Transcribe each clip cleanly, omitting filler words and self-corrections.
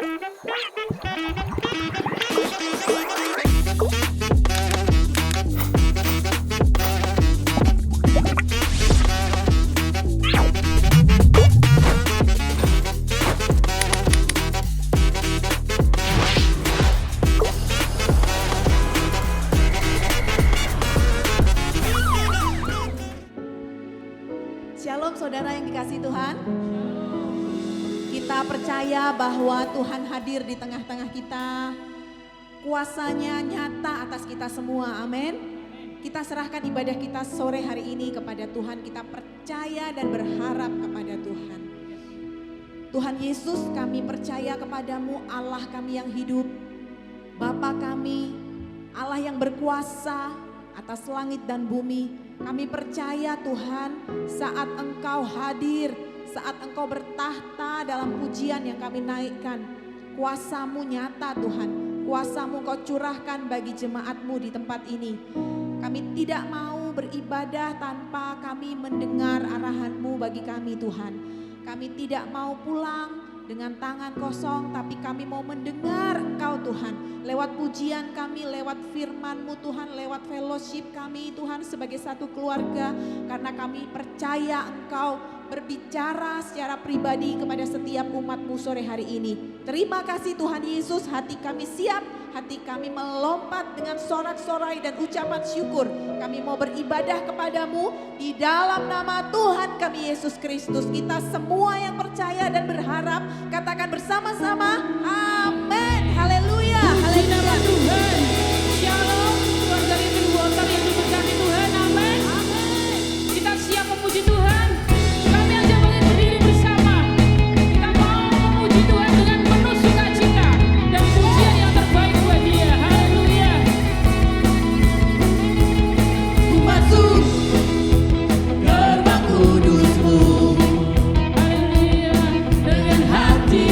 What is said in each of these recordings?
Shalom saudara yang dikasihi Tuhan. Kita percaya bahwa Tuhan hadir di tengah-tengah kita. Kuasanya nyata atas kita semua, amin. Kita serahkan ibadah kita sore hari ini kepada Tuhan. Kita percaya dan berharap kepada Tuhan. Tuhan Yesus, kami percaya kepadamu, Allah kami yang hidup, Bapa kami, Allah yang berkuasa atas langit dan bumi. Kami percaya Tuhan, saat Engkau hadir, saat Engkau bertahta dalam pujian yang kami naikkan, kuasa-Mu nyata Tuhan, kuasa-Mu Kau curahkan bagi jemaat-Mu di tempat ini. Kami tidak mau beribadah tanpa kami mendengar arahan-Mu bagi kami Tuhan. Kami tidak mau pulang dengan tangan kosong, tapi kami mau mendengar Engkau Tuhan. Lewat pujian kami, lewat firman-Mu Tuhan, lewat fellowship kami Tuhan sebagai satu keluarga. Karena kami percaya Engkau berbicara secara pribadi kepada setiap umat-Mu sore hari ini. Terima kasih Tuhan Yesus, hati kami siap, hati kami melompat dengan sorak-sorai dan ucapan syukur. Kami mau beribadah kepadamu di dalam nama Tuhan kami Yesus Kristus. Kita semua yang percaya dan berharap katakan bersama-sama amin. Haleluya. Haleluya Tuhan. Shalom keluarga Living Water yang diberkati Tuhan. Amin. Kita siap memuji Tuhan. Kami ajak bangkit berdiri bersama. Kita mau memuji Tuhan dengan penuh sukacita dan pujian yang terbaik buat Dia. Haleluya. Ku masuk gerbang kudus-Mu. Haleluya. Dengan hati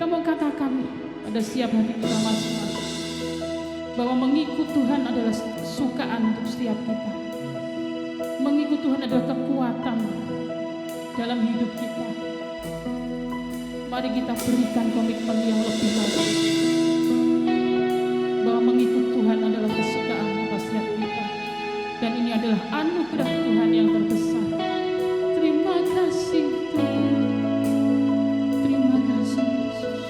Kita mau katakan pada setiap hati kita masing-masing bahwa mengikut Tuhan adalah sukaan untuk setiap kita. Mengikut Tuhan adalah kekuatan dalam hidup kita. Mari kita berikan komitmen yang lebih lagi bahwa mengikut Tuhan adalah kesukaan atas setiap kita. Dan ini adalah anugerah Tuhan yang terbesar. Terima kasih Tuhan. Terima kasih Yesus.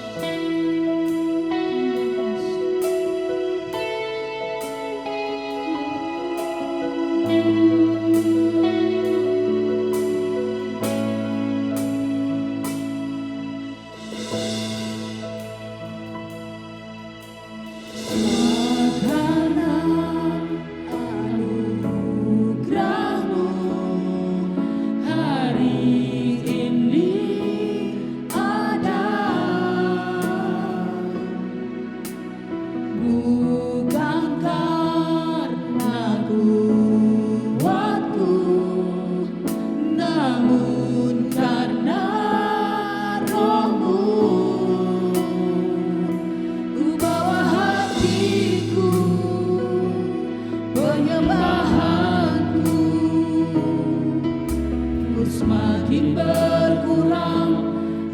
Semakin berkurang,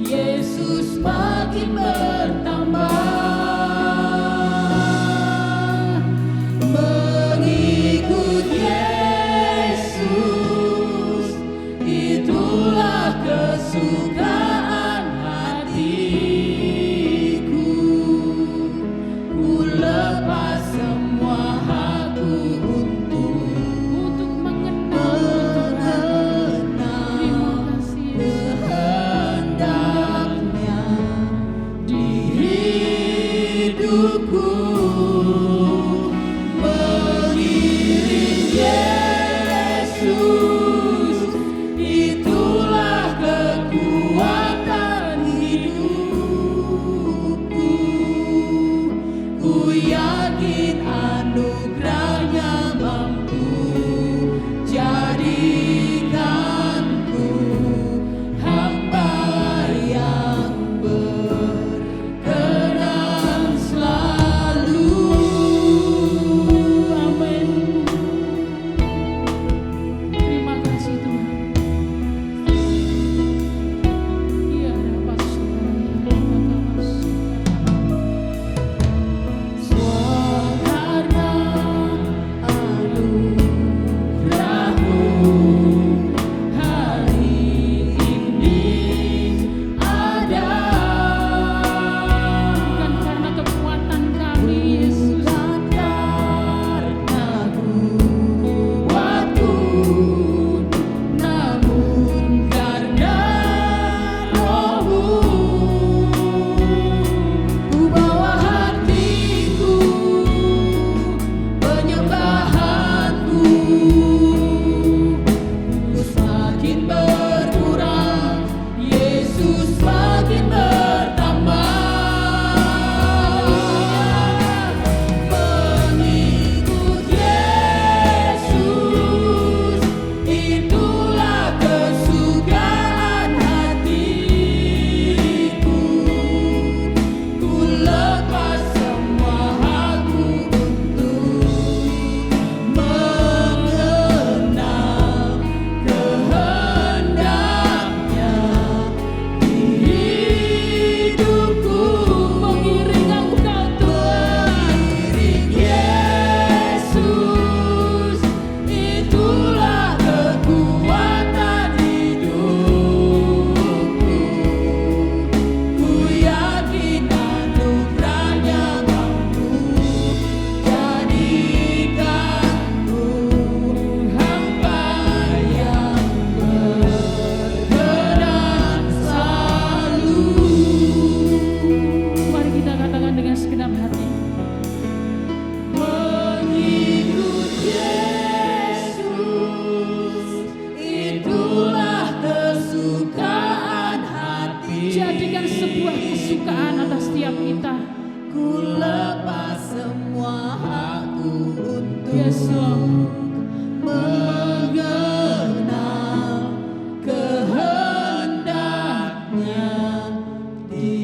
Yesus makin bertambah. Mengikut Yesus, itulah kesukaan hatiku. Ku lepas semua hakku untuk kehendaknya di hidupku. Mengiring Yesus, itulah kekuatan hidupku. Ku yakin anugerahnya mampu jadikanku hamba yang berkenan selalu. Amin. Terima kasih Tuhan. Ya Rabbas, Karena anugerahmu hari ini ada. bukan karena kekuatan kami Yesus, Bukan karena kuatku, namun karena Roh-Mu. Ku bawa hatiku, penyembahanku. Ku semakin berkurang, Yesus semakin bertambah. Mengikut Yesus, itulah kesukaan hatiku. Ku lepas semua hakku untuk mengenal kehendaknya di hidupku. mengiring Engkau Tuhan. Mengiring Yesus, itulah kekuatan hidupku. Ku yakin anugerahnya mampu jadikanku hamba yang berkenan selalu. Mari kita katakan dengan segenap hati. Mengikut Yesus, itulah kesukaan hati. Jadikan sebuah kesukaan atas setiap kita. Ku lepas semua hakku untuk Yes, Lord. mengenal kehendaknya di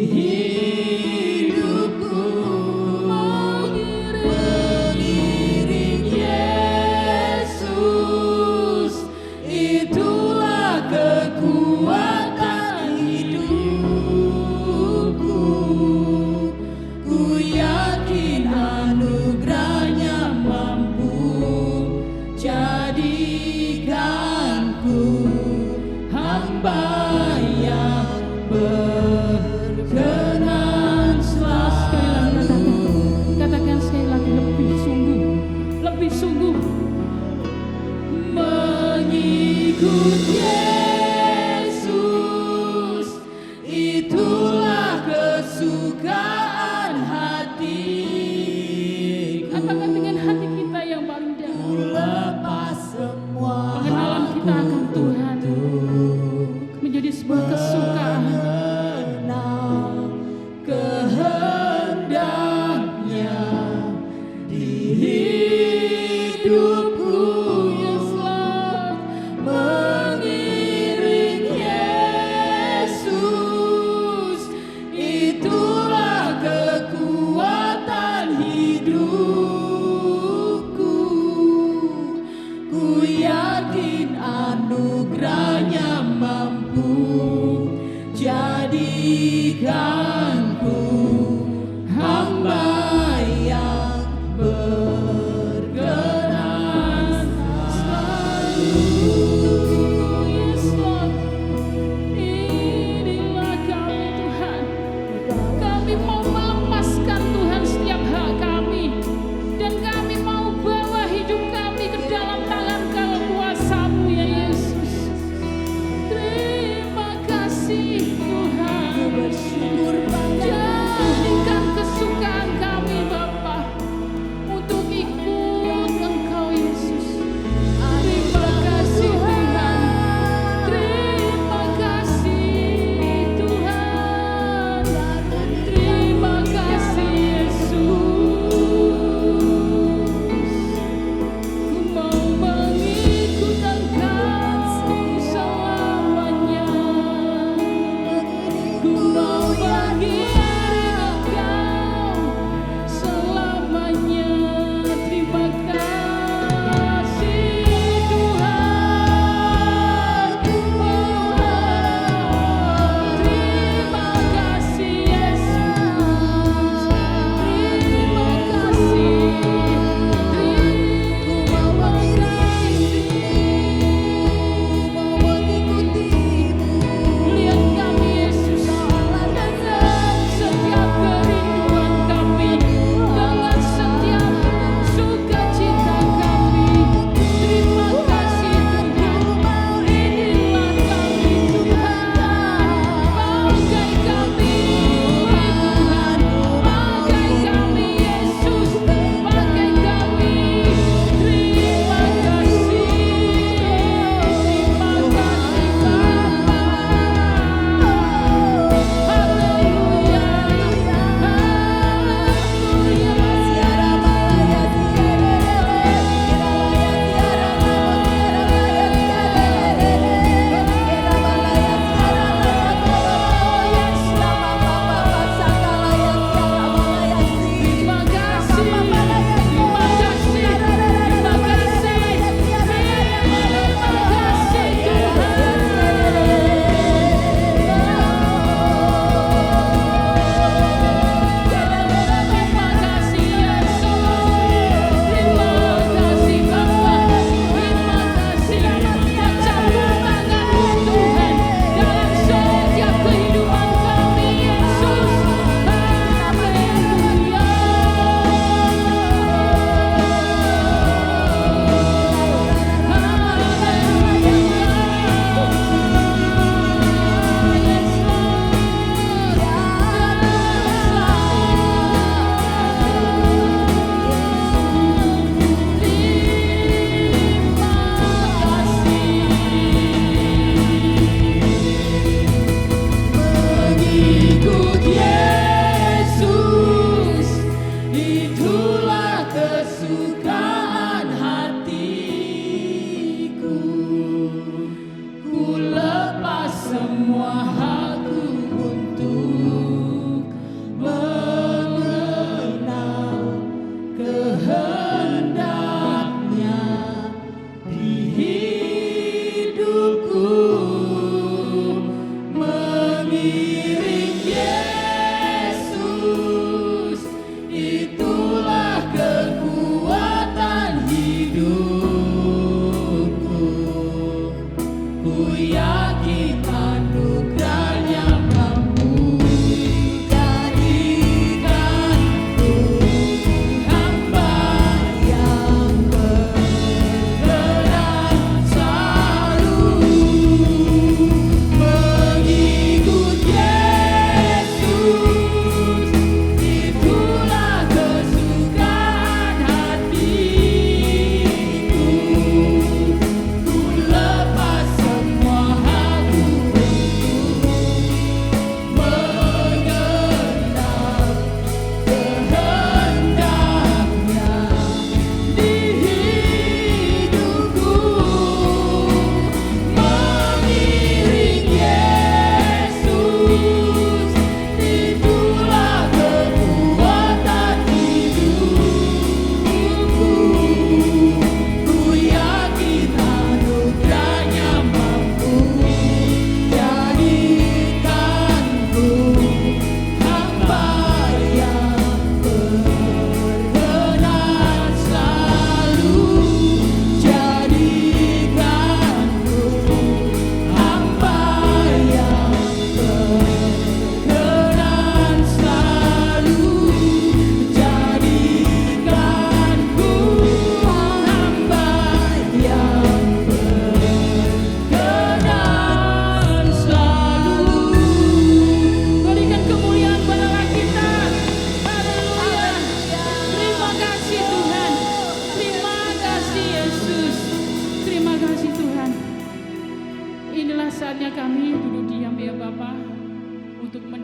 jadikanku hamba yang berkenan selalu. Yes, Lord. Inilah kami Tuhan. Kami mau melepaskan Tuhan setiap hak kami. Dan kami mau bawa hidup kami ke dalam tangan kuasa-Mu ya Yesus. Terima kasih Tuhan. Bersyukur Jadikan kesukaan kami Bapa untuk ikut Engkau Yesus. Terima kasih Tuhan. Terima kasih Tuhan. Terima kasih Yesus. Ku mau mengikut Engkau selamanya. Ku mau mengiring Engkau selamanya. Terima kasih Tuhan. Terima kasih Yesus. Terima kasih. Ku mau mengiraimu, mau mengikutimu. Lihat kami Yesus dengan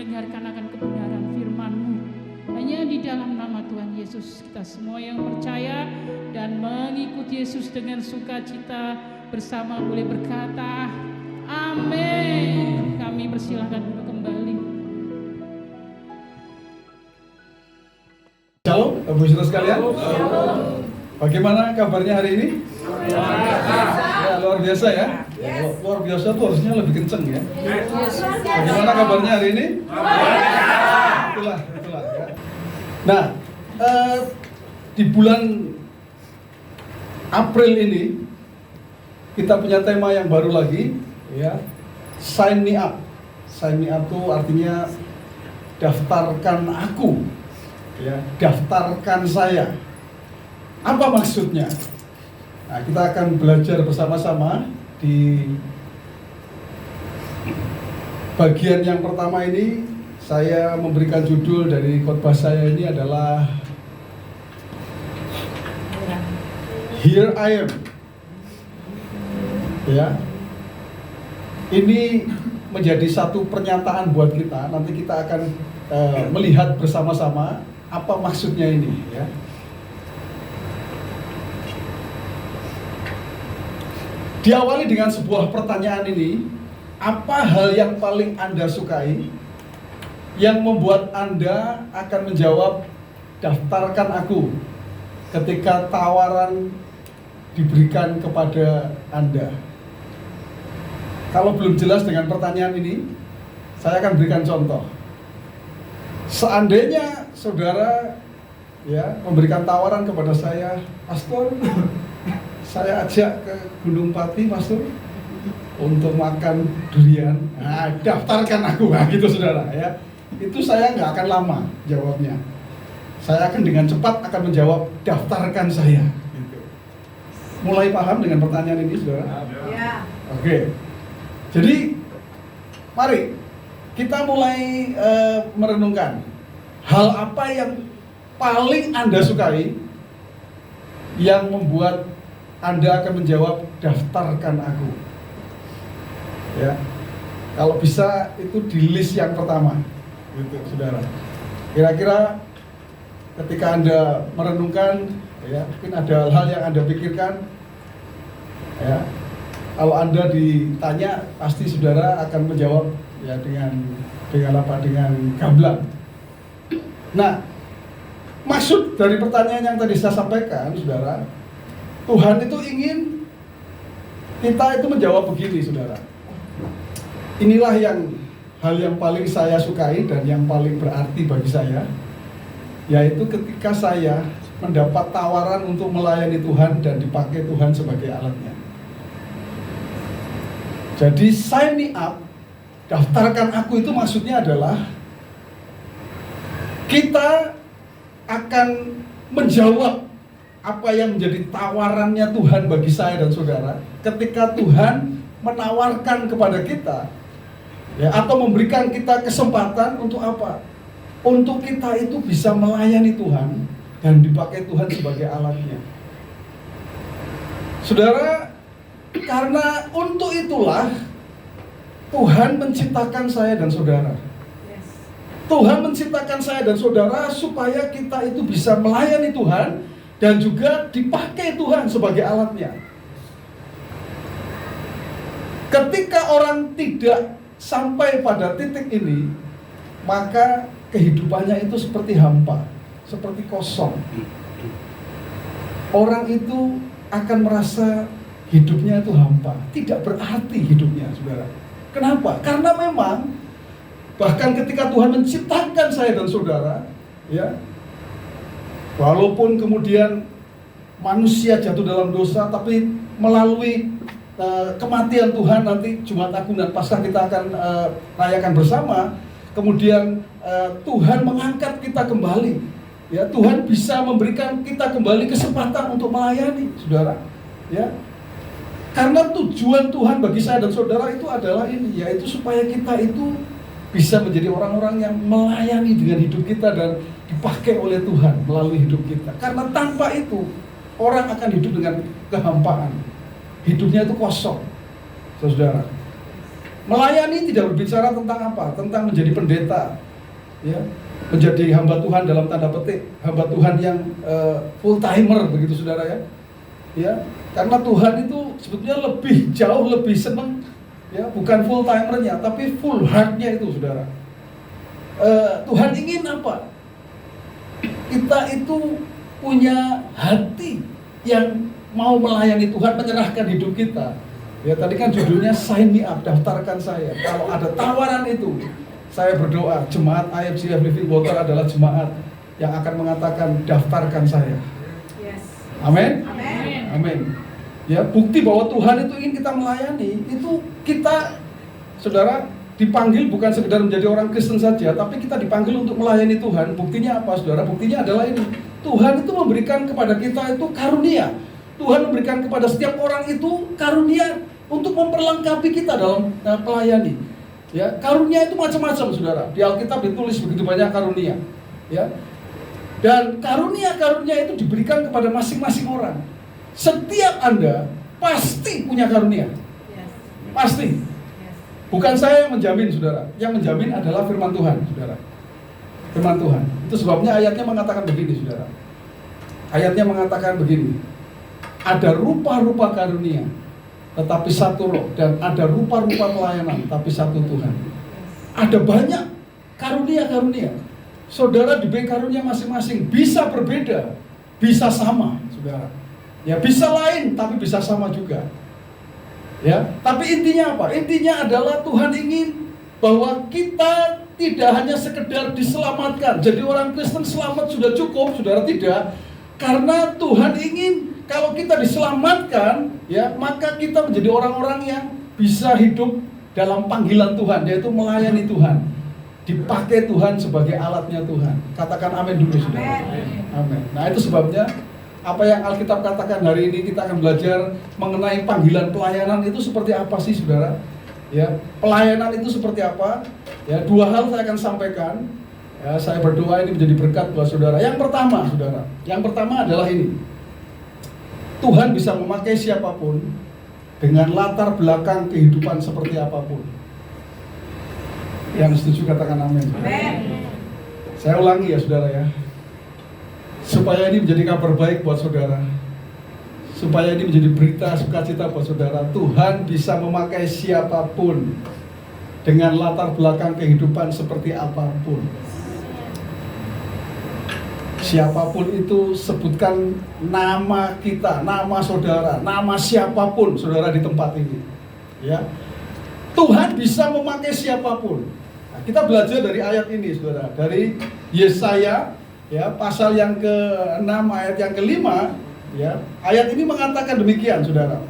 mendengarkan akan kebenaran firman-Mu. Hanya di dalam nama Tuhan Yesus kita semua yang percaya dan mengikuti Yesus dengan sukacita bersama boleh berkata amin. Kami persilahkan duduk kembali. Shalom, Bapak Saudara sekalian. Bagaimana kabarnya hari ini? Ya, luar biasa ya. Luar biasa tuh harusnya lebih kenceng ya. Bagaimana kabarnya hari ini? Itulah ya. Nah, di bulan April ini kita punya tema yang baru lagi, ya. Sign me up. Sign me up itu artinya daftarkan aku, ya. Daftarkan saya. Apa maksudnya? Nah, kita akan belajar bersama-sama di bagian yang pertama ini. Saya memberikan judul dari khotbah saya ini adalah Here I Am. Ya, ini menjadi satu pernyataan buat kita. Nanti kita akan melihat bersama-sama apa maksudnya ini. Ya. Diawali dengan sebuah pertanyaan ini, apa hal yang paling Anda sukai, yang membuat Anda akan menjawab, daftarkan aku, ketika tawaran diberikan kepada Anda? Kalau belum jelas dengan pertanyaan ini, saya akan berikan contoh. Seandainya saudara ya memberikan tawaran kepada saya, Pastor, saya ajak ke Gunung Pati, Pastor, untuk makan durian. Nah, daftarkan aku, nah, gitu saudara ya. Itu saya nggak akan lama jawabnya. Saya akan dengan cepat akan menjawab, daftarkan saya. Gitu. Mulai paham dengan pertanyaan ini, saudara? Ya. Oke. Jadi, mari kita mulai merenungkan hal apa yang paling Anda sukai yang membuat Anda akan menjawab, daftarkan aku. Ya, kalau bisa itu di list yang pertama, gitu, saudara. Kira-kira ketika Anda merenungkan, ya, mungkin ada hal-hal yang Anda pikirkan, ya. Kalau Anda ditanya, pasti saudara akan menjawab ya dengan apa? Dengan gamblang. Nah, maksud dari pertanyaan yang tadi saya sampaikan, saudara, Tuhan itu ingin kita itu menjawab begini, saudara. Inilah hal yang paling saya sukai dan yang paling berarti bagi saya, yaitu ketika saya mendapat tawaran untuk melayani Tuhan dan dipakai Tuhan sebagai alatnya. Jadi sign me up, daftarkan aku, itu maksudnya adalah kita akan menjawab apa yang menjadi tawarannya Tuhan bagi saya dan saudara ketika Tuhan menawarkan kepada kita, ya, atau memberikan kita kesempatan untuk apa? Untuk kita itu bisa melayani Tuhan dan dipakai Tuhan sebagai alatnya. Saudara, karena untuk itulah Tuhan menciptakan saya dan saudara. Tuhan menciptakan saya dan saudara supaya kita itu bisa melayani Tuhan dan juga dipakai Tuhan sebagai alatnya. Ketika orang tidak sampai pada titik ini, maka kehidupannya itu seperti hampa, seperti kosong. Orang itu akan merasa hidupnya itu hampa, tidak berarti hidupnya, saudara. Kenapa? Karena memang bahkan ketika Tuhan menciptakan saya dan saudara, ya, walaupun kemudian manusia jatuh dalam dosa, tapi melalui kematian Tuhan, nanti Jumat Agung dan Paskah kita akan rayakan bersama. Kemudian Tuhan mengangkat kita kembali, ya, Tuhan bisa memberikan kita kembali kesempatan untuk melayani, saudara, ya. Karena tujuan Tuhan bagi saya dan saudara itu adalah ini, yaitu supaya kita itu bisa menjadi orang-orang yang melayani dengan hidup kita dan dipakai oleh Tuhan melalui hidup kita. Karena tanpa itu orang akan hidup dengan kehampaan, hidupnya itu kosong, saudara. Melayani tidak berbicara tentang apa? Tentang menjadi pendeta, ya, menjadi hamba Tuhan dalam tanda petik, hamba Tuhan yang full timer begitu saudara ya. Ya, karena Tuhan itu sebetulnya jauh lebih senang, ya, bukan full timernya, tapi full heartnya itu saudara. Tuhan ingin apa? Kita itu punya hati yang mau melayani Tuhan, menyerahkan hidup kita. Ya, tadi kan judulnya sign me up, daftarkan saya. Kalau ada tawaran itu, saya berdoa jemaat IFCF Living Water adalah jemaat yang akan mengatakan daftarkan saya. Amin. Amin. Ya, bukti bahwa Tuhan itu ingin kita melayani, itu kita, saudara, dipanggil bukan sekedar menjadi orang Kristen saja, tapi kita dipanggil untuk melayani Tuhan. Buktinya apa, saudara? Buktinya adalah ini. Tuhan itu memberikan kepada kita itu karunia. Tuhan memberikan kepada setiap orang itu karunia untuk memperlengkapi kita dalam melayani. Ya, karunia itu macam-macam, saudara. Di Alkitab ditulis begitu banyak karunia. Ya, dan karunia-karunia itu diberikan kepada masing-masing orang. Setiap Anda pasti punya karunia. Pasti. Bukan saya yang menjamin, saudara. Yang menjamin adalah firman Tuhan, saudara. Firman Tuhan. Itu sebabnya ayatnya mengatakan begini, saudara. Ayatnya mengatakan begini. Ada rupa-rupa karunia, tetapi satu roh. Dan ada rupa-rupa pelayanan, tapi satu Tuhan. Ada banyak karunia-karunia. Saudara diberi karunia masing-masing. Bisa berbeda, bisa sama, saudara. Ya, bisa lain, tapi bisa sama juga. Ya, tapi intinya apa? Intinya adalah Tuhan ingin bahwa kita tidak hanya sekedar diselamatkan. Jadi orang Kristen selamat sudah cukup, saudara, tidak. Karena Tuhan ingin kalau kita diselamatkan, ya, maka kita menjadi orang-orang yang bisa hidup dalam panggilan Tuhan, yaitu melayani Tuhan. Dipakai Tuhan sebagai alatnya Tuhan. Katakan amin dulu, saudara. Amin. Nah, itu sebabnya apa yang Alkitab katakan hari ini kita akan belajar mengenai panggilan pelayanan itu seperti apa sih, saudara? Ya, pelayanan itu seperti apa? Ya, dua hal saya akan sampaikan. Ya, saya berdoa ini menjadi berkat buat saudara. Yang pertama, saudara, yang pertama adalah ini. Tuhan bisa memakai siapapun dengan latar belakang kehidupan seperti apapun. Yang setuju katakan amin. Saya ulangi ya, saudara ya. Supaya ini menjadi kabar baik buat saudara, supaya ini menjadi berita sukacita buat saudara. Tuhan bisa memakai siapapun dengan latar belakang kehidupan seperti apapun. Siapapun itu, sebutkan nama kita, nama saudara, nama siapapun saudara di tempat ini. Ya, Tuhan bisa memakai siapapun. Nah, kita belajar dari ayat ini, saudara, dari Yesaya. Ya, pasal yang ke-6 ayat yang ke-5, ya. Ayat ini mengatakan demikian, saudara.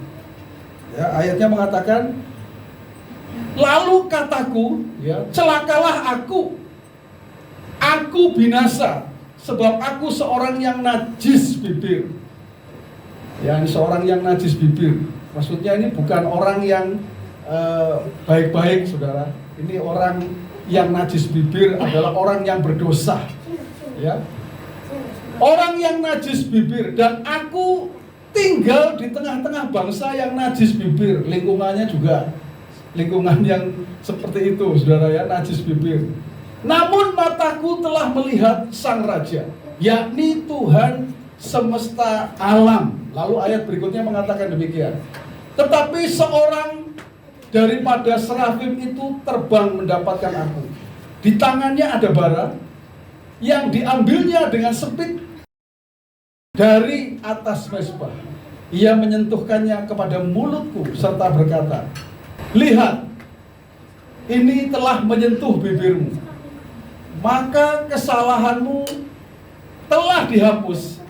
Ya, ayatnya mengatakan, lalu kataku, ya, celakalah aku binasa, sebab aku seorang yang najis bibir. Ya, ini seorang yang najis bibir. Maksudnya ini bukan orang yang baik-baik, saudara. Ini orang yang najis bibir adalah orang yang berdosa. Ya, orang yang najis bibir, dan aku tinggal di tengah-tengah bangsa yang najis bibir. Lingkungannya juga lingkungan yang seperti itu, saudara ya, najis bibir. Namun mataku telah melihat Sang Raja, yakni Tuhan semesta alam. Lalu ayat berikutnya mengatakan demikian. Tetapi seorang daripada serafim itu terbang mendapatkan aku. Di tangannya ada bara yang diambilnya dengan sempit dari atas mezbah. Ia menyentuhkannya kepada mulutku serta berkata, lihat, ini telah menyentuh bibirmu, maka kesalahanmu telah dihapus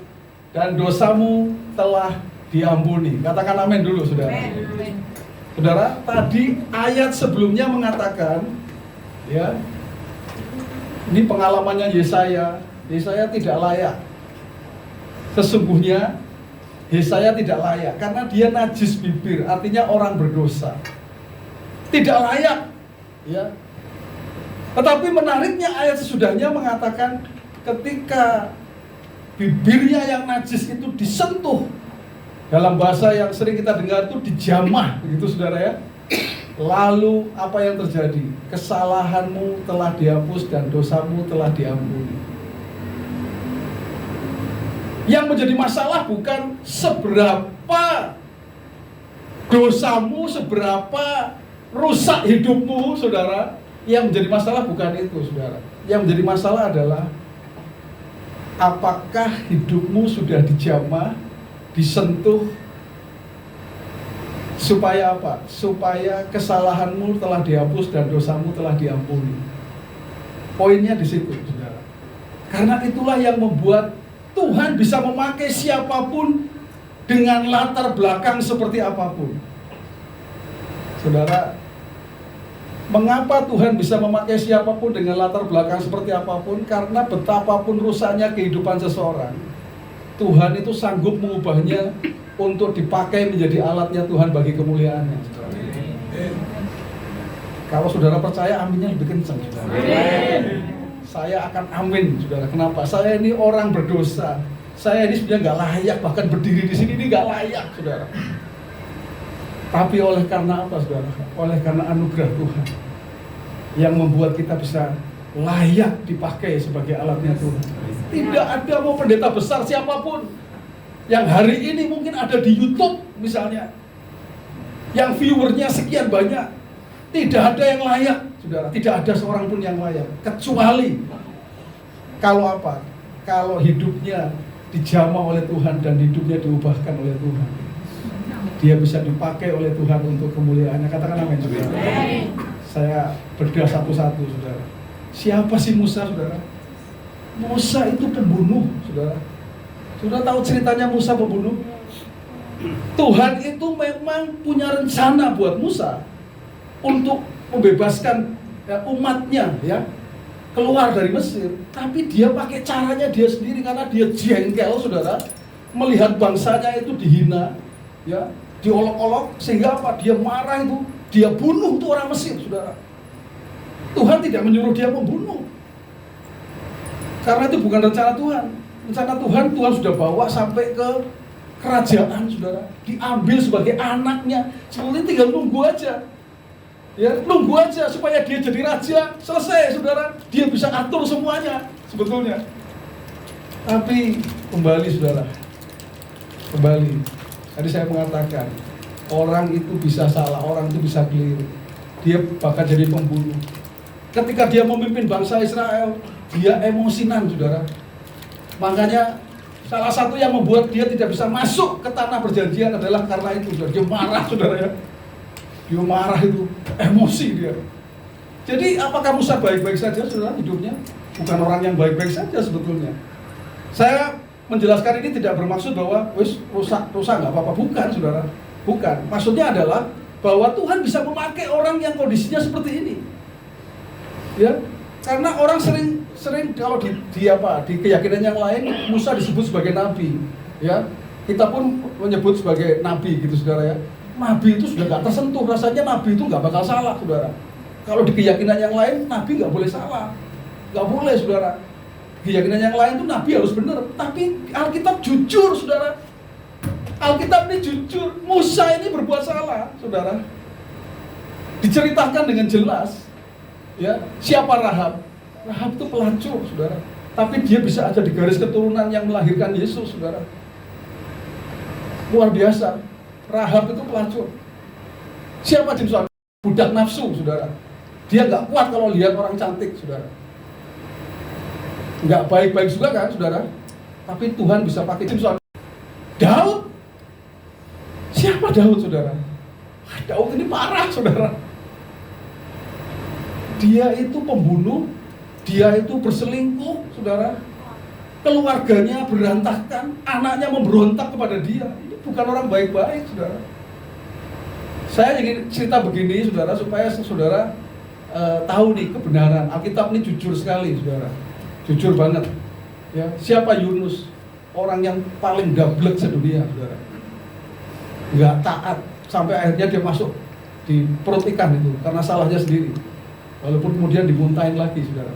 dan dosamu telah diampuni. Katakan amin dulu, saudara. Saudara, tadi ayat sebelumnya mengatakan, ya, ini pengalamannya Yesaya. Yesaya tidak layak. Sesungguhnya Yesaya tidak layak karena dia najis bibir, artinya orang berdosa. Tidak layak, ya. Tetapi menariknya ayat sesudahnya mengatakan ketika bibirnya yang najis itu disentuh, dalam bahasa yang sering kita dengar itu dijamah, begitu, saudara ya. Lalu apa yang terjadi? Kesalahanmu telah dihapus dan dosamu telah diampuni. Yang menjadi masalah bukan seberapa dosamu, seberapa rusak hidupmu, saudara. Yang menjadi masalah bukan itu, saudara. Yang menjadi masalah adalah apakah hidupmu sudah dijamah, disentuh, supaya apa? Supaya kesalahanmu telah dihapus dan dosamu telah diampuni. Poinnya di situ, saudara. Karena itulah yang membuat Tuhan bisa memakai siapapun dengan latar belakang seperti apapun. Saudara, mengapa Tuhan bisa memakai siapapun dengan latar belakang seperti apapun? Karena betapapun rusaknya kehidupan seseorang, Tuhan itu sanggup mengubahnya untuk dipakai menjadi alatnya Tuhan bagi kemuliaannya. Kalau saudara percaya, aminnya lebih kencang, saudara. Saya akan amin, saudara. Kenapa? Saya ini orang berdosa. Saya ini sebenarnya nggak layak, bahkan berdiri di sini ini nggak layak, saudara. Tapi oleh karena apa, saudara? Oleh karena anugerah Tuhan yang membuat kita bisa layak dipakai sebagai alatnya Tuhan. Tidak ada mau pendeta besar siapapun yang hari ini mungkin ada di YouTube misalnya, yang viewernya sekian banyak, tidak ada yang layak, saudara. Tidak ada seorang pun yang layak, kecuali kalau apa? Kalau hidupnya dijamah oleh Tuhan dan hidupnya diubahkan oleh Tuhan, dia bisa dipakai oleh Tuhan untuk kemuliaannya. Katakan amin, saudara. Saya bedah satu-satu, saudara. Siapa sih Musa, saudara? Musa itu pembunuh, saudara. Saudara tahu ceritanya Musa pembunuh? Tuhan itu memang punya rencana buat Musa untuk membebaskan umatnya, ya, keluar dari Mesir. Tapi dia pakai caranya dia sendiri karena dia jengkel, saudara, melihat bangsanya itu dihina, ya, diolok-olok, sehingga apa? Dia marah itu, dia bunuh tuh orang Mesir, saudara. Tuhan tidak menyuruh dia membunuh, karena itu bukan rencana Tuhan. Rencana Tuhan, Tuhan sudah bawa sampai ke kerajaan, saudara, diambil sebagai anaknya. Sebetulnya tinggal nunggu aja, ya, nunggu aja supaya dia jadi raja, selesai, saudara. Dia bisa atur semuanya sebetulnya. Tapi kembali, saudara, kembali. Tadi saya mengatakan, orang itu bisa salah, orang itu bisa keliru. Dia bahkan jadi pembunuh. Ketika dia memimpin bangsa Israel, dia emosinan, saudara. Makanya salah satu yang membuat dia tidak bisa masuk ke tanah perjanjian adalah karena itu, saudara. Dia marah, saudara, ya. Dia marah itu, emosi dia. Jadi apakah Musa baik-baik saja, saudara, hidupnya? Bukan orang yang baik-baik saja sebetulnya. Saya menjelaskan ini tidak bermaksud bahwa rusak nggak apa-apa, bukan, saudara, bukan. Maksudnya adalah bahwa Tuhan bisa memakai orang yang kondisinya seperti ini, ya. Karena orang sering kalau di keyakinan yang lain Musa disebut sebagai nabi, ya. Kita pun menyebut sebagai nabi, gitu, saudara, ya. Nabi itu sudah nggak tersentuh, rasanya nabi itu nggak bakal salah, saudara. Kalau di keyakinan yang lain nabi nggak boleh salah, nggak boleh, saudara. Keyakinan yang lain itu nabi harus benar, tapi Alkitab jujur, saudara. Alkitab ini jujur. Musa ini berbuat salah, saudara. Diceritakan dengan jelas, ya. Siapa Rahab? Rahab itu pelacur, saudara. Tapi dia bisa aja di garis keturunan yang melahirkan Yesus, saudara. Luar biasa. Rahab itu pelacur. Siapa Simson? Budak nafsu, saudara. Dia nggak kuat kalau lihat orang cantik, saudara. Nggak baik-baik juga kan, saudara. Tapi Tuhan bisa pakai Simson. Daud. Siapa Daud, saudara? Daud ini parah, saudara. Dia itu pembunuh, dia itu berselingkuh, saudara. Keluarganya berantakan, anaknya memberontak kepada dia. Ini bukan orang baik-baik, saudara. Saya ingin cerita begini, saudara, supaya saudara tahu nih kebenaran. Alkitab ini jujur sekali, saudara. Jujur banget, ya. Siapa Yunus? Orang yang paling gablek sedunia, saudara. Nggak taat, sampai akhirnya dia masuk di perut ikan itu karena salahnya sendiri. Walaupun kemudian dimuntahin lagi, saudara.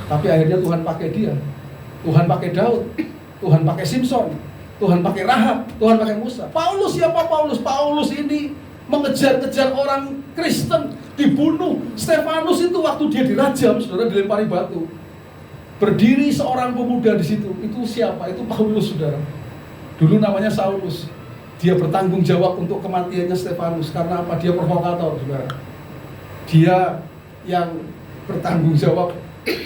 Tapi akhirnya Tuhan pakai dia. Tuhan pakai Daud, Tuhan pakai Simson, Tuhan pakai Rahab, Tuhan pakai Musa. Paulus, siapa Paulus? Paulus ini mengejar-kejar orang Kristen dibunuh. Stefanus itu waktu dia dirajam, saudara, dilempari batu. Berdiri seorang pemuda di situ. Itu siapa? Itu Paulus, saudara. Dulu namanya Saulus. Dia bertanggung jawab untuk kematiannya Stefanus. Karena apa? Dia provokator, saudara. Dia yang bertanggung jawab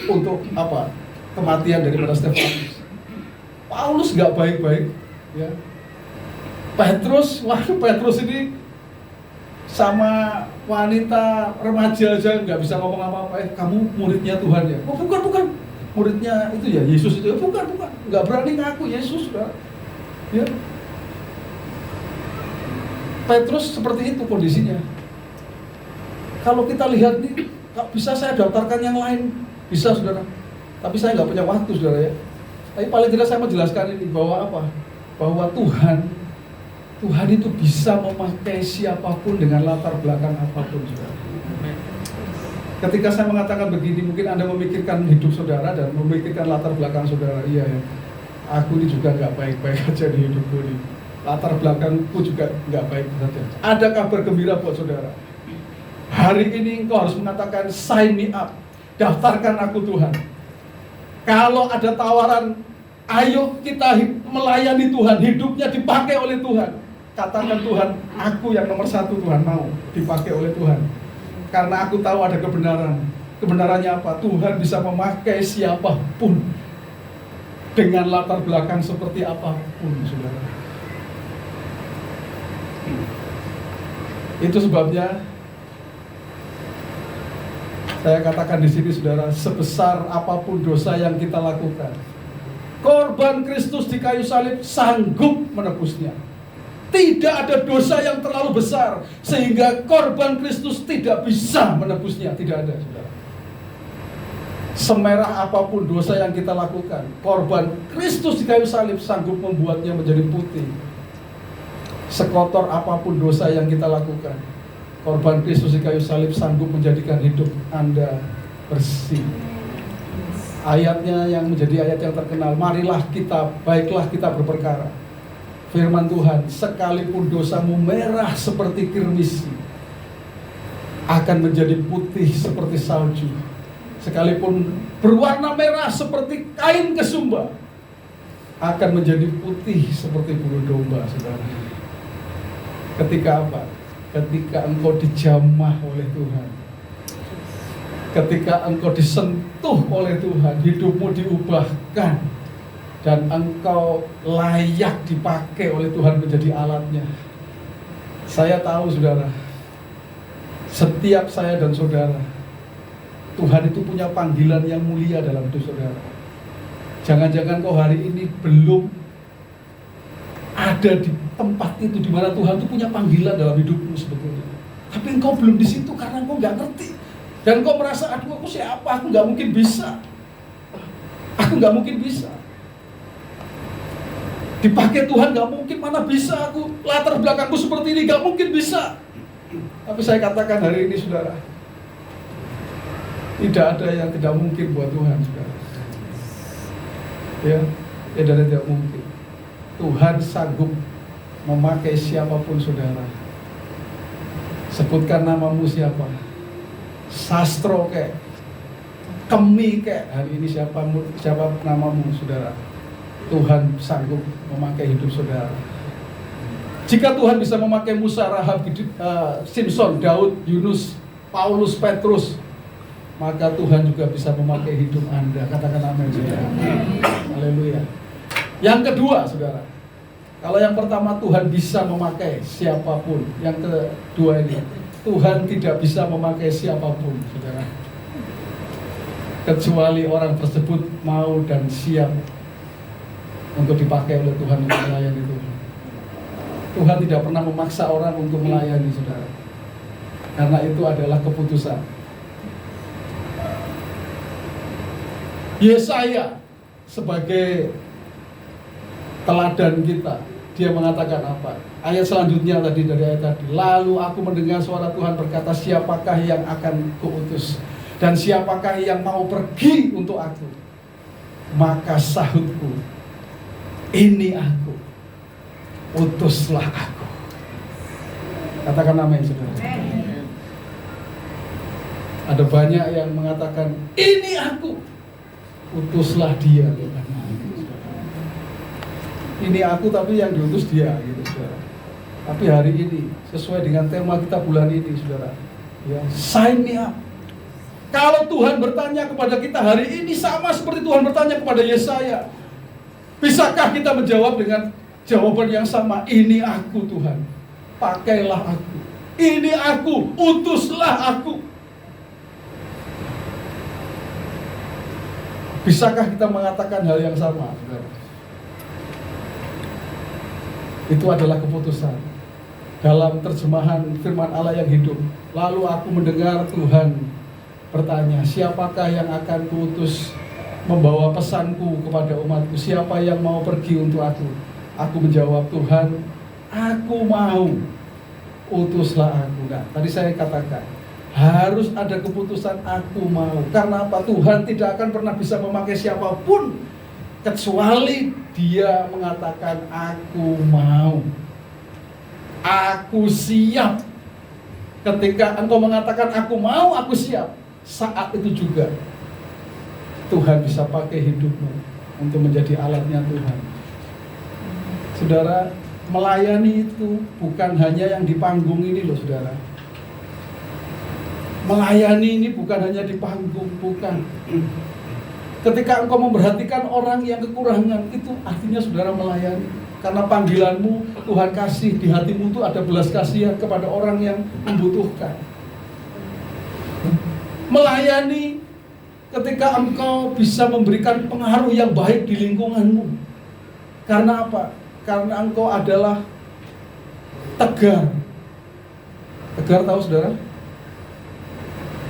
untuk apa? Kematian daripada Stefanus. Paulus nggak baik-baik, ya. Petrus ini sama wanita remaja aja nggak bisa ngomong apa-apa. Kamu muridnya Tuhan ya? Oh bukan. Muridnya itu ya Yesus itu. Bukan. Nggak berani ngaku Yesus, saudara. Ya. Petrus seperti itu kondisinya. Kalau kita lihat nih, bisa saya daftarkan yang lain, bisa, saudara. Tapi saya nggak punya waktu, saudara, ya. Tapi paling tidak saya menjelaskan ini bahwa apa? Bahwa Tuhan itu bisa memakai siapapun dengan latar belakang apapun, saudara. Ketika saya mengatakan begini, mungkin Anda memikirkan hidup saudara dan memikirkan latar belakang saudara. Iya ya, aku ini juga nggak baik-baik aja di hidupku ini. Latar belakangku juga nggak baik saja. Ada kabar gembira buat saudara. Hari ini engkau harus mengatakan, sign me up, daftarkan aku Tuhan. Kalau ada tawaran, ayo kita melayani Tuhan, hidupnya dipakai oleh Tuhan. Katakan, Tuhan, aku yang nomor satu, Tuhan, mau dipakai oleh Tuhan. Karena aku tahu ada kebenaran. Kebenarannya apa? Tuhan bisa memakai siapapun dengan latar belakang seperti apapun, saudara. Itu sebabnya saya katakan di sini, saudara, sebesar apapun dosa yang kita lakukan, korban Kristus di kayu salib sanggup menebusnya. Tidak ada dosa yang terlalu besar sehingga korban Kristus tidak bisa menebusnya. Tidak ada, saudara. Semerah apapun dosa yang kita lakukan, korban Kristus di kayu salib sanggup membuatnya menjadi putih. Sekotor apapun dosa yang kita lakukan, korban Kristus di kayu salib sanggup menjadikan hidup Anda bersih. Ayatnya yang menjadi ayat yang terkenal, baiklah kita berperkara. Firman Tuhan, sekalipun dosamu merah seperti kirmisi, akan menjadi putih seperti salju. Sekalipun berwarna merah seperti kain kesumba, akan menjadi putih seperti bulu domba, saudara. Ketika apa? Ketika engkau dijamah oleh Tuhan, ketika engkau disentuh oleh Tuhan, hidupmu diubahkan, dan engkau layak dipakai oleh Tuhan menjadi alatnya. Saya tahu, saudara, setiap saya dan saudara, Tuhan itu punya panggilan yang mulia dalam hidup saudara. Jangan-jangan kau hari ini belum ada di tempat itu di mana Tuhan itu punya panggilan dalam hidupmu sebetulnya. Tapi engkau belum di situ karena engkau nggak ngerti. Dan engkau merasa, aduh aku siapa, aku nggak mungkin bisa. Aku nggak mungkin bisa. Dipakai Tuhan nggak mungkin, mana bisa aku, latar belakangku seperti ini, nggak mungkin bisa. Tapi saya katakan hari ini, saudara, tidak ada yang tidak mungkin buat Tuhan, saudara. Ya, tidak mungkin. Tuhan sanggup memakai siapapun, saudara. Sebutkan namamu siapa, Sastro kek, Kemi kek, hari ini siapa namamu, saudara. Tuhan sanggup memakai hidup saudara. Jika Tuhan bisa memakai Musa, Rahab, Simpson, Daud, Yunus, Paulus, Petrus, maka Tuhan juga bisa memakai hidup Anda. Katakan amin, saudara. Haleluya. Yang kedua, saudara, kalau yang pertama Tuhan bisa memakai siapapun, yang kedua ini Tuhan tidak bisa memakai siapapun, saudara, kecuali orang tersebut mau dan siap untuk dipakai oleh Tuhan untuk melayani Tuhan. Tuhan tidak pernah memaksa orang untuk melayani, saudara, karena itu adalah keputusan. Yesaya sebagai teladan kita, dia mengatakan apa? Ayat selanjutnya tadi dari ayat tadi, lalu aku mendengar suara Tuhan berkata, siapakah yang akan kuutus dan siapakah yang mau pergi untuk aku? Maka sahutku, ini aku, utuslah aku. Katakan amin, saudara. Ada banyak yang mengatakan, ini aku, utuslah dia. Ini aku tapi yang diutus dia, gitu saudara. Tapi hari ini, sesuai dengan tema kita bulan ini, saudara, ya, sign me up. Kalau Tuhan bertanya kepada kita hari ini sama seperti Tuhan bertanya kepada Yesaya, bisakah kita menjawab dengan jawaban yang sama? Ini aku Tuhan, pakailah aku. Ini aku, utuslah aku. Bisakah kita mengatakan hal yang sama, saudara? Itu adalah keputusan. Dalam terjemahan firman Allah yang hidup, lalu aku mendengar Tuhan bertanya, siapakah yang akan kuutus membawa pesanku kepada umatku? Siapa yang mau pergi untuk aku? Aku menjawab, Tuhan, aku mau, utuslah aku. Nah, tadi saya katakan, harus ada keputusan aku mau. Karena apa? Tuhan tidak akan pernah bisa memakai siapapun kecuali Dia mengatakan, aku mau, aku siap. Ketika engkau mengatakan aku mau, aku siap, saat itu juga Tuhan bisa pakai hidupmu untuk menjadi alatnya Tuhan. Saudara, melayani itu bukan hanya yang di panggung ini loh, saudara. Melayani ini bukan hanya di panggung, bukan. Ketika engkau memperhatikan orang yang kekurangan, itu artinya saudara melayani. Karena panggilanmu, Tuhan kasih di hatimu itu ada belas kasihan kepada orang yang membutuhkan. Melayani ketika engkau bisa memberikan pengaruh yang baik di lingkunganmu. Karena apa? Karena engkau adalah tegar. Tegar tahu saudara?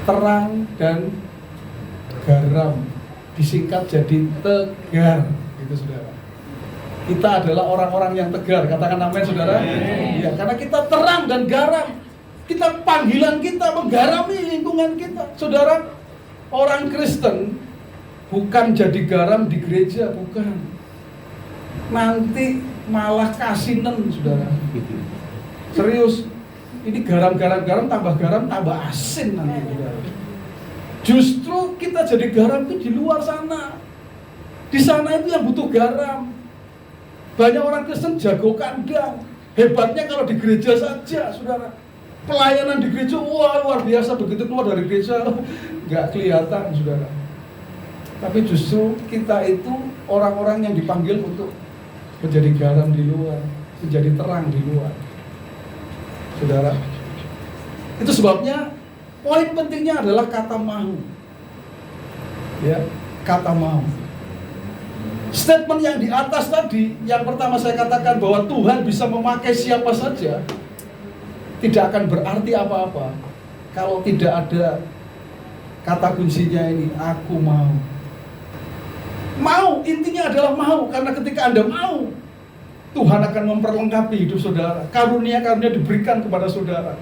Terang dan garam. Disingkat jadi tegar, gitu saudara. Kita adalah orang-orang yang tegar, katakan amin saudara. Iya, karena kita terang dan garam. Kita panggilan kita menggarami lingkungan kita. Saudara, orang Kristen bukan jadi garam di gereja, bukan. Nanti malah kasinan, saudara. Serius, ini garam tambah asin nanti, saudara. Justru kita jadi garam itu di luar sana. Di sana itu yang butuh garam. Banyak orang Kristen jago kandang. Hebatnya kalau di gereja saja, saudara. Pelayanan di gereja, wah luar biasa. Begitu keluar dari gereja, nggak kelihatan, saudara. Tapi justru kita itu orang-orang yang dipanggil untuk menjadi garam di luar, menjadi terang di luar, saudara. Itu sebabnya poin pentingnya adalah kata mau. Ya, kata mau. Statement yang di atas tadi, yang pertama saya katakan bahwa Tuhan bisa memakai siapa saja, tidak akan berarti apa-apa kalau tidak ada kata kuncinya ini, aku mau. Mau, intinya adalah mau, karena ketika Anda mau, Tuhan akan memperlengkapi hidup saudara. Karunia-karunia diberikan kepada saudara.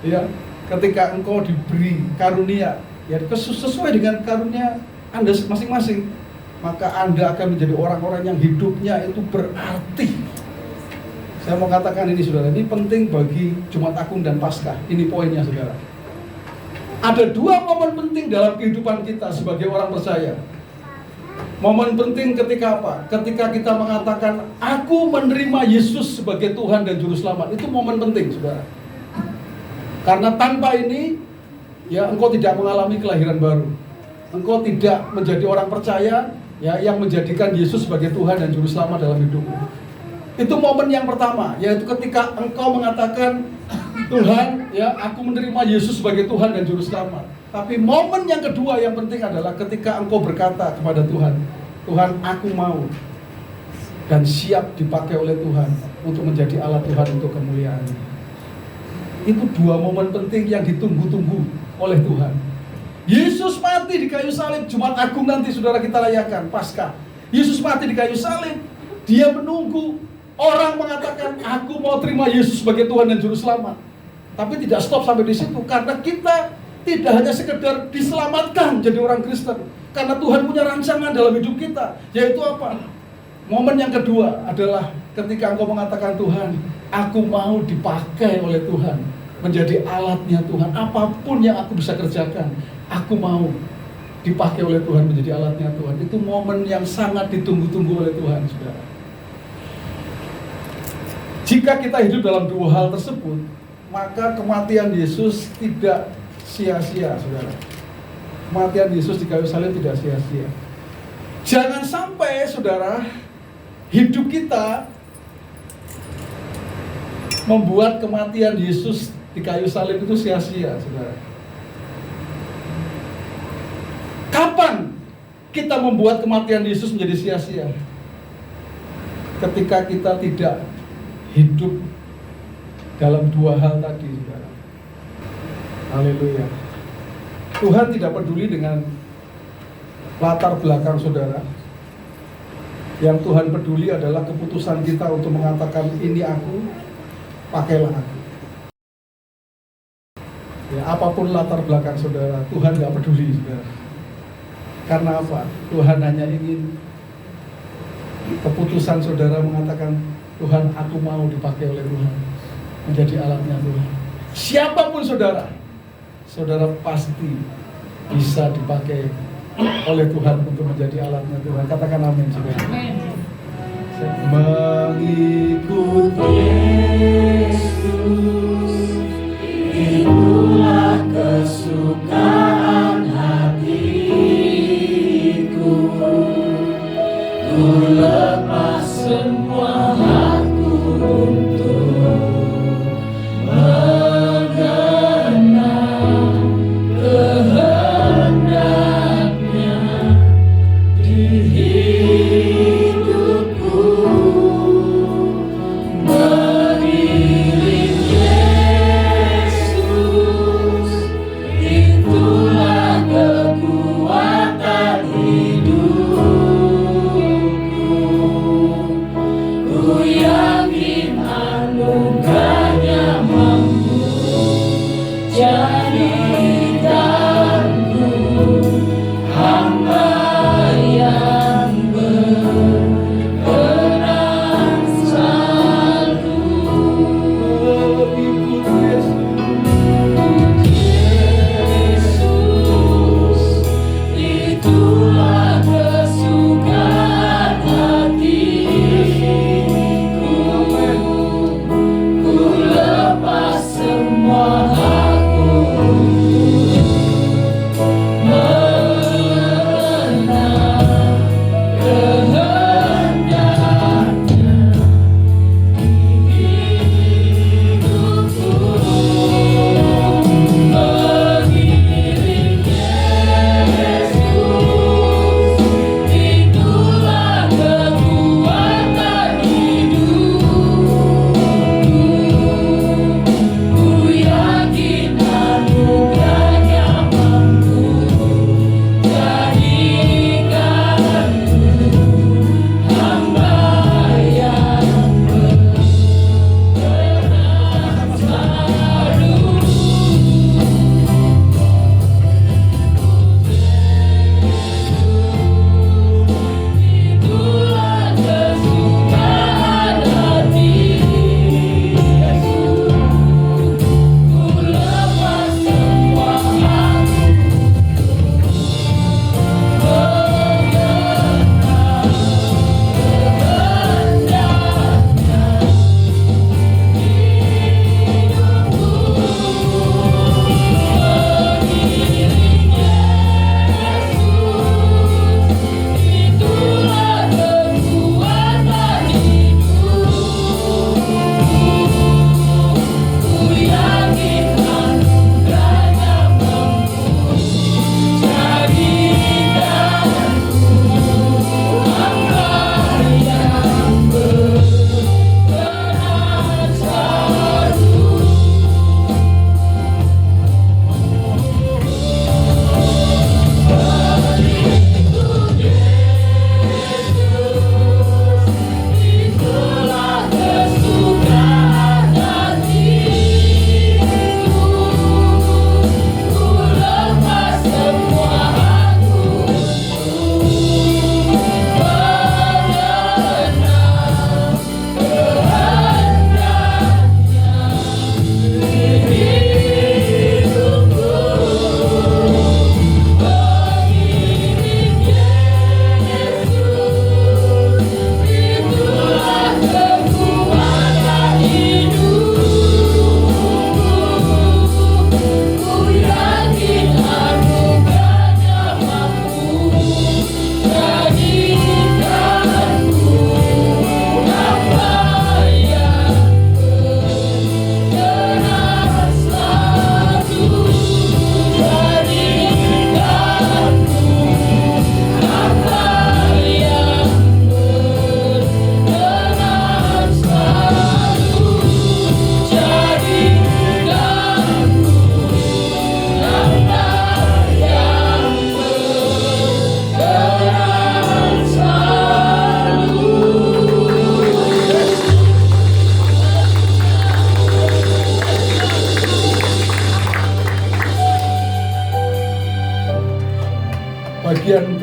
Ya, ketika engkau diberi karunia, ya sesuai dengan karunia Anda masing-masing, maka Anda akan menjadi orang-orang yang hidupnya itu berarti. Saya mau katakan ini saudara, ini penting bagi Jumat Agung dan Paskah. Ini poinnya saudara. Ada dua momen penting dalam kehidupan kita sebagai orang percaya. Momen penting ketika apa? Ketika kita mengatakan, aku menerima Yesus sebagai Tuhan dan Juru Selamat. Itu momen penting saudara. Karena tanpa ini, ya engkau tidak mengalami kelahiran baru. Engkau tidak menjadi orang percaya, ya, yang menjadikan Yesus sebagai Tuhan dan Juru Selamat dalam hidupmu. Itu momen yang pertama, yaitu ketika engkau mengatakan, Tuhan, ya, aku menerima Yesus sebagai Tuhan dan Juru Selamat. Tapi momen yang kedua yang penting adalah ketika engkau berkata kepada Tuhan, Tuhan, aku mau dan siap dipakai oleh Tuhan untuk menjadi alat Tuhan untuk kemuliaan. Itu dua momen penting yang ditunggu-tunggu oleh Tuhan. Yesus mati di kayu salib, Jumat Agung nanti saudara kita rayakan, Paskah. Yesus mati di kayu salib, Dia menunggu orang mengatakan, aku mau terima Yesus sebagai Tuhan dan Juru Selamat. Tapi tidak stop sampai di situ, karena kita tidak hanya sekedar diselamatkan jadi orang Kristen, karena Tuhan punya rancangan dalam hidup kita, yaitu apa? Momen yang kedua adalah ketika engkau mengatakan, Tuhan, aku mau dipakai oleh Tuhan menjadi alatnya Tuhan. Apapun yang aku bisa kerjakan, aku mau dipakai oleh Tuhan menjadi alatnya Tuhan. Itu momen yang sangat ditunggu-tunggu oleh Tuhan, saudara. Jika kita hidup dalam dua hal tersebut, maka kematian Yesus tidak sia-sia, saudara. Kematian Yesus di kayu salib tidak sia-sia. Jangan sampai, saudara, hidup kita membuat kematian Yesus di kayu salib itu sia-sia, saudara. Kapan kita membuat kematian Yesus menjadi sia-sia? Ketika kita tidak hidup dalam dua hal tadi, saudara. Haleluya. Tuhan tidak peduli dengan latar belakang saudara. Yang Tuhan peduli adalah keputusan kita untuk mengatakan, ini aku, pakailah aku. Ya, apapun latar belakang saudara, Tuhan gak peduli, saudara. Karena apa? Tuhan hanya ingin keputusan saudara mengatakan, Tuhan, aku mau dipakai oleh Tuhan, menjadi alatnya Tuhan. Siapapun saudara, saudara pasti bisa dipakai oleh Tuhan untuk menjadi alatnya Tuhan. Katakan amin, saudara. Amin. Mengikut Yesus, itulah kesukaan hatiku. Ku lepas semua hakku untuk mengenal kehendaknya di hidupku. Mengiring Yesus, itulah kekuatan hidupku. Ku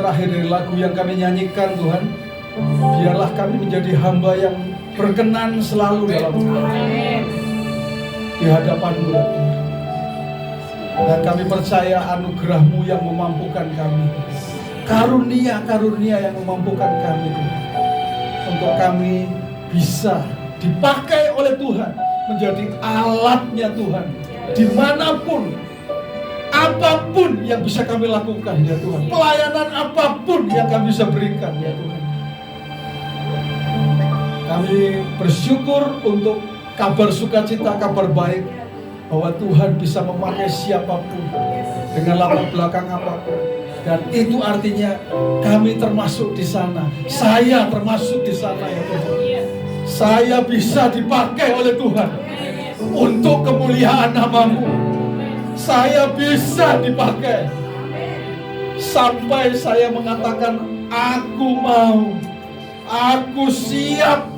terakhir dari lagu yang kami nyanyikan Tuhan, biarlah kami menjadi hamba yang berkenan selalu dalam di hadapan-Mu ya Tuhan. Dan kami percaya anugerah-Mu yang memampukan kami, karunia-karunia yang memampukan kami Tuhan, untuk kami bisa dipakai oleh Tuhan, menjadi alatnya Tuhan, dimanapun, apapun yang bisa kami lakukan ya Tuhan, pelayanan apapun yang kami bisa berikan ya Tuhan. Kami bersyukur untuk kabar sukacita, kabar baik, bahwa Tuhan bisa memakai siapapun dengan latar belakang apapun. Dan itu artinya kami termasuk di sana. Saya termasuk di sana ya Tuhan. Saya bisa dipakai oleh Tuhan untuk kemuliaan nama-Mu. Saya bisa dipakai sampai saya mengatakan aku mau, aku siap.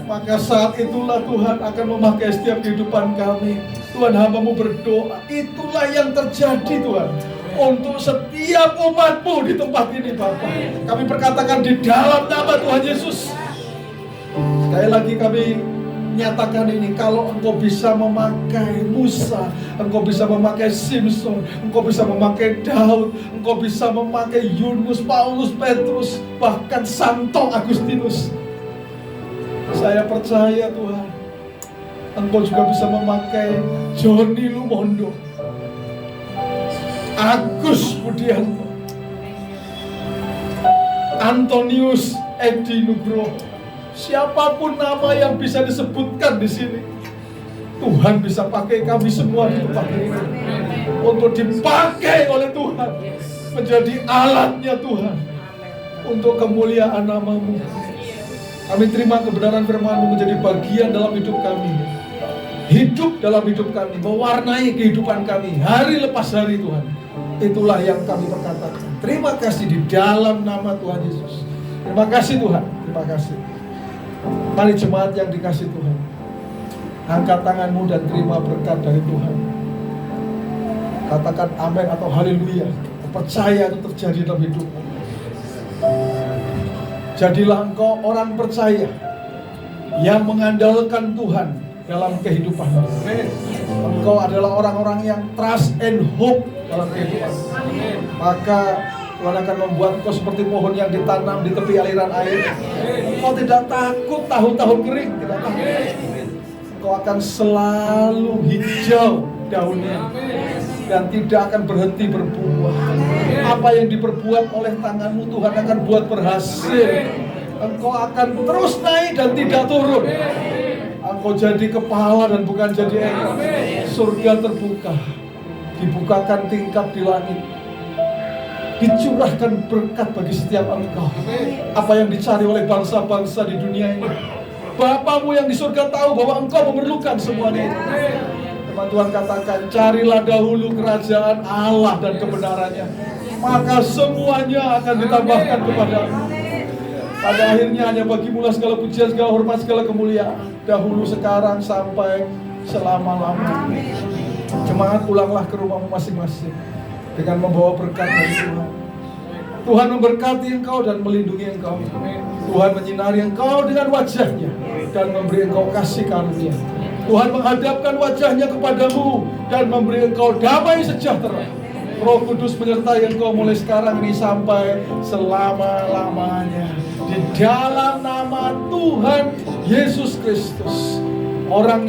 Maka saat itulah Tuhan akan memakai setiap kehidupan kami. Tuhan, hamba-Mu berdoa, itulah yang terjadi Tuhan, untuk setiap umat-Mu di tempat ini Bapa. Kami perkatakan di dalam nama Tuhan Yesus. Sekali lagi kami nyatakan ini, kalau Engkau bisa memakai Musa, Engkau bisa memakai Simpson, Engkau bisa memakai Daud, Engkau bisa memakai Yunus, Paulus, Petrus, bahkan Santo Agustinus. Saya percaya Tuhan, Engkau juga bisa memakai Joni Lumondo, Agus Budianto, Antonius Edi Nugroho, siapapun nama yang bisa disebutkan di sini, Tuhan bisa pakai kami semua di tempat ini untuk dipakai oleh Tuhan, menjadi alatnya Tuhan untuk kemuliaan nama-Mu. Kami terima kebenaran firman-Mu menjadi bagian dalam hidup kami, hidup dalam hidup kami, mewarnai kehidupan kami hari lepas hari Tuhan. Itulah yang kami perkatakan. Terima kasih di dalam nama Tuhan Yesus. Terima kasih Tuhan, terima kasih. Mari jemaat yang dikasih Tuhan, angkat tanganmu dan terima berkat dari Tuhan. Katakan amin atau haleluya. Percaya itu terjadi dalam hidupmu. Jadilah engkau orang percaya yang mengandalkan Tuhan dalam kehidupan. Engkau adalah orang-orang yang trust and hope dalam kehidupan. Maka Tuhan akan membuat engkau seperti pohon yang ditanam di tepi aliran air. Engkau tidak takut tahun-tahun kering, tidak takut. Engkau akan selalu hijau daunnya dan tidak akan berhenti berbuah. Apa yang diperbuat oleh tanganmu Tuhan akan buat berhasil. Engkau akan terus naik dan tidak turun. Engkau jadi kepala dan bukan jadi ekor. Surga terbuka, dibukakan tingkap di langit, dicurahkan berkat bagi setiap engkau. Apa yang dicari oleh bangsa-bangsa di dunia ini, Bapamu yang di surga tahu bahwa engkau memerlukan semuanya itu. Firman Tuhan katakan, carilah dahulu kerajaan Allah dan kebenarannya, maka semuanya akan ditambahkan kepadamu. Pada akhirnya hanya bagimu segala pujian, segala hormat, segala kemuliaan, dahulu, sekarang, sampai selama-lamanya. Jemaat, pulanglah ke rumahmu masing-masing dengan membawa berkat dari Tuhan. Tuhan memberkati engkau dan melindungi engkau. Tuhan menyinari engkau dengan wajahnya dan memberi engkau kasih karunia. Tuhan menghadapkan wajahnya kepadamu dan memberi engkau damai sejahtera. Roh Kudus menyertai engkau mulai sekarang ini sampai selama-lamanya. Di dalam nama Tuhan Yesus Kristus. Orang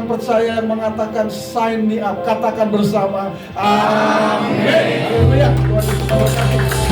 percaya yang mengatakan sign me up, katakan bersama. Amin. Haleluya. Tuhan Yesus memberkati.